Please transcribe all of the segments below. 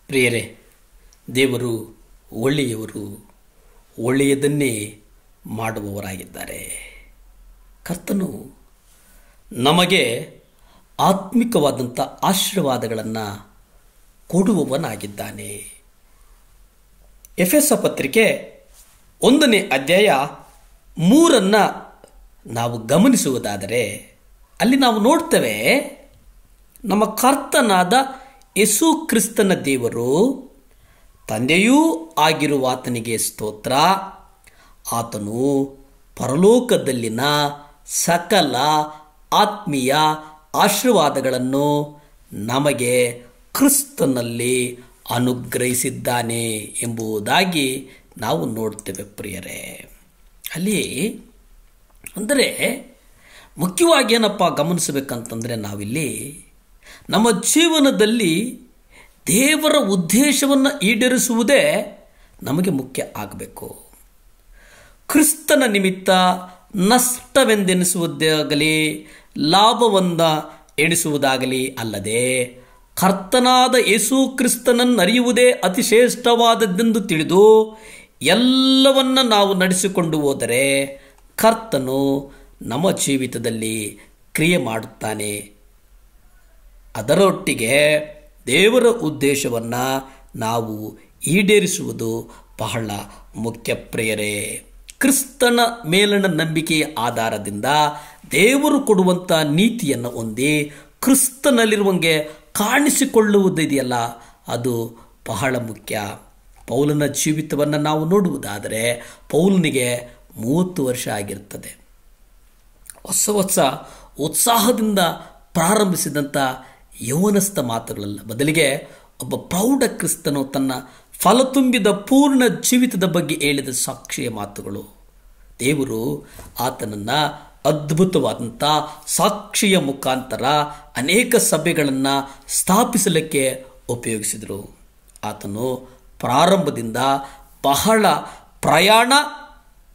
ಪ್ರಿಯರೇ, ದೇವರು ಒಳ್ಳೆಯವರು, ಒಳ್ಳೆಯದನ್ನೇ ಮಾಡುವವರಾಗಿದ್ದಾರೆ. ಕರ್ತನು ನಮಗೆ ಆತ್ಮಿಕವಾದಂಥ ಆಶೀರ್ವಾದಗಳನ್ನು ಕೊಡುವವನಾಗಿದ್ದಾನೆ. ಎಫೆಸ ಪತ್ರಿಕೆ 1ನೇ ಅಧ್ಯಾಯ 3 ನಾವು ಗಮನಿಸುವುದಾದರೆ ಅಲ್ಲಿ ನಾವು ನೋಡ್ತೇವೆ, ನಮ್ಮ ಕರ್ತನಾದ ಯೇಸು ಕ್ರಿಸ್ತನ ದೇವರು ತಂದೆಯೂ ಆಗಿರುವ ಆತನಿಗೆ ಸ್ತೋತ್ರ. ಆತನು ಪರಲೋಕದಲ್ಲಿನ ಸಕಲ ಆತ್ಮೀಯ ಆಶೀರ್ವಾದಗಳನ್ನು ನಮಗೆ ಕ್ರಿಸ್ತನಲ್ಲಿ ಅನುಗ್ರಹಿಸಿದ್ದಾನೆ ಎಂಬುದಾಗಿ ನಾವು ನೋಡ್ತೇವೆ. ಪ್ರಿಯರೇ, ಅಲ್ಲಿ ಅಂದರೆ ಮುಖ್ಯವಾಗಿ ಏನಪ್ಪ ಗಮನಿಸಬೇಕಂತಂದರೆ, ನಾವಿಲ್ಲಿ ನಮ್ಮ ಜೀವನದಲ್ಲಿ ದೇವರ ಉದ್ದೇಶವನ್ನು ಈಡೇರಿಸುವುದೇ ನಮಗೆ ಮುಖ್ಯ ಆಗಬೇಕು. ಕ್ರಿಸ್ತನ ನಿಮಿತ್ತ ನಷ್ಟವೆಂದೆನಿಸುವುದಾಗಲಿ ಲಾಭವನ್ನ ಎಣಿಸುವುದಾಗಲಿ ಅಲ್ಲದೆ, ಕರ್ತನಾದ ಯೇಸು ಕ್ರಿಸ್ತನನ್ನು ಅರಿಯುವುದೇ ಅತಿ ಶ್ರೇಷ್ಠವಾದದ್ದೆಂದು ತಿಳಿದು ಎಲ್ಲವನ್ನ ನಾವು ನಡೆಸಿಕೊಂಡು ಹೋದರೆ ಕರ್ತನು ನಮ್ಮ ಜೀವಿತದಲ್ಲಿ ಕ್ರಿಯೆ ಮಾಡುತ್ತಾನೆ. ಅದರೊಟ್ಟಿಗೆ ದೇವರ ಉದ್ದೇಶವನ್ನು ನಾವು ಈಡೇರಿಸುವುದು ಬಹಳ ಮುಖ್ಯ. ಪ್ರಿಯರೇ, ಕ್ರಿಸ್ತನ ಮೇಲಿನ ನಂಬಿಕೆಯ ಆಧಾರದಿಂದ ದೇವರು ಕೊಡುವಂಥ ನೀತಿಯನ್ನು ಹೊಂದಿ ಕ್ರಿಸ್ತನಲ್ಲಿರುವಂಗೆ ಕಾಣಿಸಿಕೊಳ್ಳುವುದಿದೆಯಲ್ಲ, ಅದು ಬಹಳ ಮುಖ್ಯ. ಪೌಲನ ಜೀವಿತವನ್ನು ನಾವು ನೋಡುವುದಾದರೆ ಪೌಲನಿಗೆ 30 ವರ್ಷ ಆಗಿರ್ತದೆ. ಹೊಸ ಉತ್ಸಾಹದಿಂದ ಪ್ರಾರಂಭಿಸಿದಂಥ ಯೌವನಸ್ಥ ಮಾತುಗಳಲ್ಲ, ಬದಲಿಗೆ ಒಬ್ಬ ಪ್ರೌಢ ಕ್ರಿಸ್ತನು ತನ್ನ ಫಲ ತುಂಬಿದ ಪೂರ್ಣ ಜೀವಿತದ ಬಗ್ಗೆ ಹೇಳಿದ ಸಾಕ್ಷಿಯ ಮಾತುಗಳು. ದೇವರು ಆತನನ್ನು ಅದ್ಭುತವಾದಂಥ ಸಾಕ್ಷಿಯ ಮುಖಾಂತರ ಅನೇಕ ಸಭೆಗಳನ್ನು ಸ್ಥಾಪಿಸಲಿಕ್ಕೆ ಉಪಯೋಗಿಸಿದರು. ಆತನು ಪ್ರಾರಂಭದಿಂದ ಬಹಳ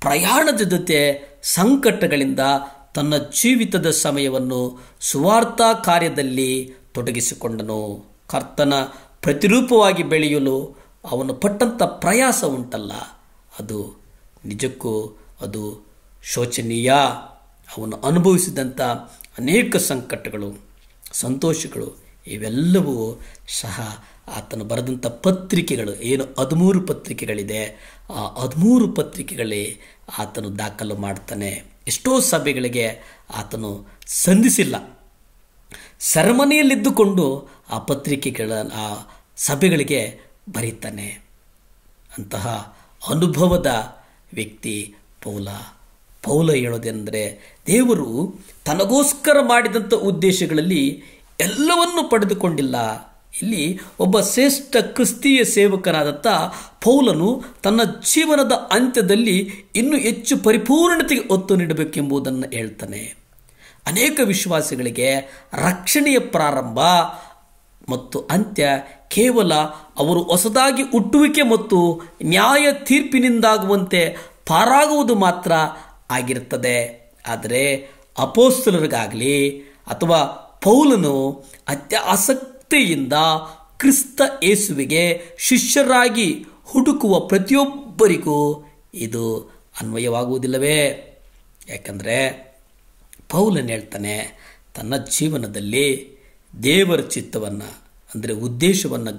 ಪ್ರಯಾಣದ ಜೊತೆ ಸಂಕಟಗಳಿಂದ ತನ್ನ ಜೀವಿತದ ಸಮಯವನ್ನು ಸುವಾರ್ಥ ಕಾರ್ಯದಲ್ಲಿ ತೊಡಗಿಸಿಕೊಂಡನು. ಕರ್ತನ ಪ್ರತಿರೂಪವಾಗಿ ಬೆಳೆಯಲು ಅವನು ಪಟ್ಟಂಥ ಪ್ರಯಾಸ ಉಂಟಲ್ಲ, ಅದು ನಿಜಕ್ಕೂ ಅದು ಶೋಚನೀಯ. ಅವನು ಅನುಭವಿಸಿದಂಥ ಅನೇಕ ಸಂಕಟಗಳು, ಸಂತೋಷಗಳು ಇವೆಲ್ಲವೂ ಸಹ ಆತನು ಬರೆದಂಥ ಪತ್ರಿಕೆಗಳು, ಏನು 13 ಪತ್ರಿಕೆಗಳಿದೆ, ಆ 13 ಪತ್ರಿಕೆಗಳೇ ಆತನು ದಾಖಲು ಮಾಡ್ತಾನೆ. ಎಷ್ಟೋ ಸಭೆಗಳಿಗೆ ಆತನು ಸಂಧಿಸಿಲ್ಲ, ಸೆರೆಮನೆಯಲ್ಲಿದ್ದುಕೊಂಡು ಆ ಆ ಸಭೆಗಳಿಗೆ ಬರೀತಾನೆ. ಅಂತಹ ಅನುಭವದ ವ್ಯಕ್ತಿ ಪೌಲ ಹೇಳೋದೆಂದರೆ, ದೇವರು ತನಗೋಸ್ಕರ ಮಾಡಿದಂಥ ಉದ್ದೇಶಗಳಲ್ಲಿ ಎಲ್ಲವನ್ನೂ ಪಡೆದುಕೊಂಡಿಲ್ಲ. ಇಲ್ಲಿ ಒಬ್ಬ ಶ್ರೇಷ್ಠ ಕ್ರಿಸ್ತೀಯ ಸೇವಕನಾದಂಥ ಪೌಲನು ತನ್ನ ಜೀವನದ ಅಂತ್ಯದಲ್ಲಿ ಇನ್ನೂ ಹೆಚ್ಚು ಪರಿಪೂರ್ಣತೆಗೆ ಒತ್ತು ನೀಡಬೇಕೆಂಬುದನ್ನು ಹೇಳ್ತಾನೆ. ಅನೇಕ ವಿಶ್ವಾಸಿಗಳಿಗೆ ರಕ್ಷಣೆಯ ಪ್ರಾರಂಭ ಮತ್ತು ಅಂತ್ಯ ಕೇವಲ ಅವರು ಹೊಸದಾಗಿ ಹುಟ್ಟುವಿಕೆ ಮತ್ತು ನ್ಯಾಯ ತೀರ್ಪಿನಿಂದಾಗುವಂತೆ ಪಾರಾಗುವುದು ಮಾತ್ರ ಆಗಿರುತ್ತದೆ. ಆದರೆ ಅಪೊಸ್ತಲರಿಗಾಗಲಿ ಅಥವಾ ಪೌಲನು ಆಸಕ್ತಿಯಿಂದ ಕ್ರಿಸ್ತ ಯೇಸುವಿಗೆ ಶಿಷ್ಯರಾಗಿ ಹುಡುಕುವ ಪ್ರತಿಯೊಬ್ಬರಿಗೂ ಇದು ಅನ್ವಯವಾಗುವುದಿಲ್ಲವೇ? ಯಾಕಂದರೆ ಪೌಲನು ಹೇಳ್ತಾನೆ, ತನ್ನ ಜೀವನದಲ್ಲಿ ದೇವರ ಚಿತ್ತವನ್ನು ಅಂದರೆ ಉದ್ದೇಶವನ್ನು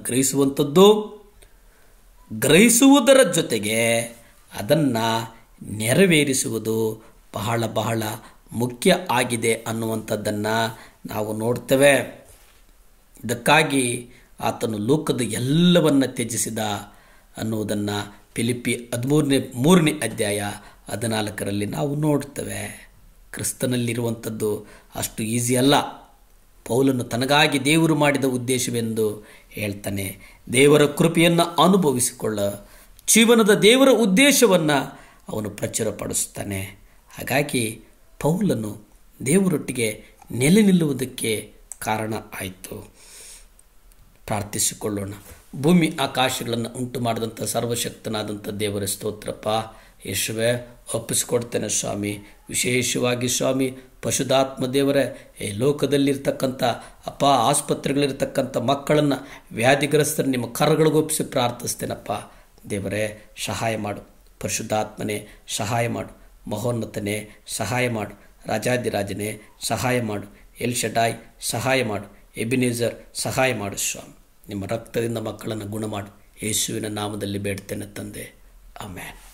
ಗ್ರಹಿಸುವುದರ ಜೊತೆಗೆ ಅದನ್ನು ನೆರವೇರಿಸುವುದು ಬಹಳ ಮುಖ್ಯ ಆಗಿದೆ ಅನ್ನುವಂಥದ್ದನ್ನು ನಾವು ನೋಡ್ತೇವೆ. ಇದಕ್ಕಾಗಿ ಆತನು ಲೋಕದ ಎಲ್ಲವನ್ನ ತ್ಯಜಿಸಿದ ಅನ್ನುವುದನ್ನು ಫಿಲಿಪ್ಪಿ 3ನೇ ಅಧ್ಯಾಯ 14ರಲ್ಲಿ ನಾವು ನೋಡ್ತೇವೆ. ಕ್ರಿಸ್ತನಲ್ಲಿರುವಂಥದ್ದು ಅಷ್ಟು ಈಸಿ ಅಲ್ಲ. ಪೌಲನು ತನಗಾಗಿ ದೇವರು ಮಾಡಿದ ಉದ್ದೇಶವೆಂದು ಹೇಳ್ತಾನೆ. ದೇವರ ಕೃಪೆಯನ್ನು ಅನುಭವಿಸಿಕೊಳ್ಳ ಜೀವನದ ದೇವರ ಉದ್ದೇಶವನ್ನು ಅವನು ಪ್ರಚುರಪಡಿಸ್ತಾನೆ. ಹಾಗಾಗಿ ಪೌಲನು ದೇವರೊಟ್ಟಿಗೆ ನೆಲೆ ನಿಲ್ಲುವುದಕ್ಕೆ ಕಾರಣ ಆಯಿತು. ಪ್ರಾರ್ಥಿಸಿಕೊಳ್ಳೋಣ. ಭೂಮಿ ಆಕಾಶಗಳನ್ನು ಉಂಟು ಮಾಡಿದಂಥ ಸರ್ವಶಕ್ತನಾದಂಥ ದೇವರ ಸ್ತೋತ್ರಪ್ಪ. ಯೇಸುವೆ, ಒಪ್ಪಿಸಿಕೊಡ್ತೇನೆ ಸ್ವಾಮಿ. ವಿಶೇಷವಾಗಿ ಸ್ವಾಮಿ ಪರಿಶುದ್ಧಾತ್ಮ ದೇವರೇ, ಈ ಲೋಕದಲ್ಲಿರ್ತಕ್ಕಂಥ ಅಪ್ಪ ಆಸ್ಪತ್ರೆಗಳಿರ್ತಕ್ಕಂಥ ಮಕ್ಕಳನ್ನು ವ್ಯಾಧಿಗ್ರಸ್ತರು ನಿಮ್ಮ ಕರಗಳಿಗೊಪ್ಪಿಸಿ ಪ್ರಾರ್ಥಿಸ್ತೇನಪ್ಪ. ದೇವರೇ ಸಹಾಯ ಮಾಡು, ಪರಿಶುದ್ಧಾತ್ಮನೇ ಸಹಾಯ ಮಾಡು, ಮಹೋನ್ನತನೇ ಸಹಾಯ ಮಾಡು, ರಾಜಾದಿರಾಜನೇ ಸಹಾಯ ಮಾಡು, ಎಲ್ ಶಡಾಯ್ ಸಹಾಯ ಮಾಡು, ಎಬಿನೇಜರ್ ಸಹಾಯ ಮಾಡು ಸ್ವಾಮಿ. ನಿಮ್ಮ ರಕ್ತದಿಂದ ಮಕ್ಕಳನ್ನು ಗುಣ ಮಾಡು. ಯೇಸುವಿನ ನಾಮದಲ್ಲಿ ಬೇಡ್ತೇನೆ ತಂದೆ, ಆಮೆನ್.